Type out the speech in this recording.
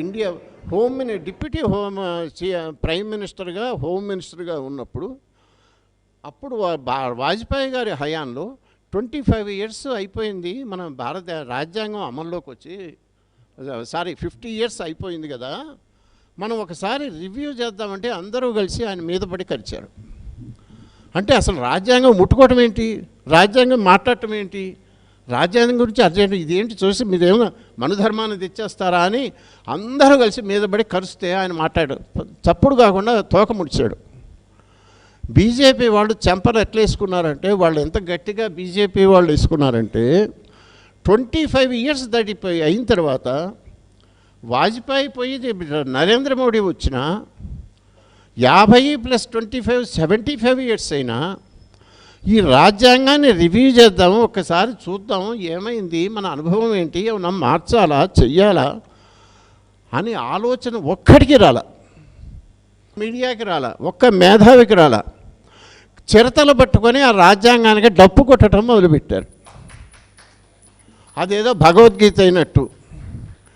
India deputy prime మినిస్టర్గా home మినిస్టర్గా ఉన్నప్పుడు అప్పుడు వాజ్పేయి గారి హయాంలో 25 years అయిపోయింది మన భారత రాజ్యాంగం అమల్లోకి వచ్చి 50 years అయిపోయింది కదా, మనం ఒకసారి రివ్యూ చేద్దామంటే అందరూ కలిసి ఆయన మీద పడి కరిచారు. అంటే అసలు రాజ్యాంగం ముట్టుకోవటం ఏంటి, రాజ్యాంగం మాట్లాడటం ఏంటి, రాజ్యాంగం గురించి అర్జెంట్ ఇదేంటి చూసి మీరేమో మనుధర్మాన్ని తెచ్చేస్తారా అని అందరూ కలిసి మీద పడి కరిస్తే ఆయన మాట్లాడాడు. చప్పుడు కాకుండా తోక ముడిచాడు. బీజేపీ వాళ్ళు చెంపలు ఎట్లా వేసుకున్నారంటే, వాళ్ళు ఎంత గట్టిగా బీజేపీ వాళ్ళు వేసుకున్నారంటే 25 years దాటిపోయి అయిన తర్వాత వాజ్పేయి పోయి నరేంద్ర మోడీ వచ్చిన 50 + 25 75 years అయినా ఈ రాజ్యాంగాన్ని రివ్యూ చేద్దాము, ఒక్కసారి చూద్దాము ఏమైంది, మన అనుభవం ఏంటి, ఏమన్నా మార్చాలా చెయ్యాలా అని ఆలోచన ఒక్కడికి రాల, మీడియాకి రాల, ఒక్క మేధావికి రాల. చిరతలు పట్టుకొని ఆ రాజ్యాంగానికి డప్పు కొట్టడం మొదలుపెట్టారు. అదేదో భగవద్గీత అయినట్టు.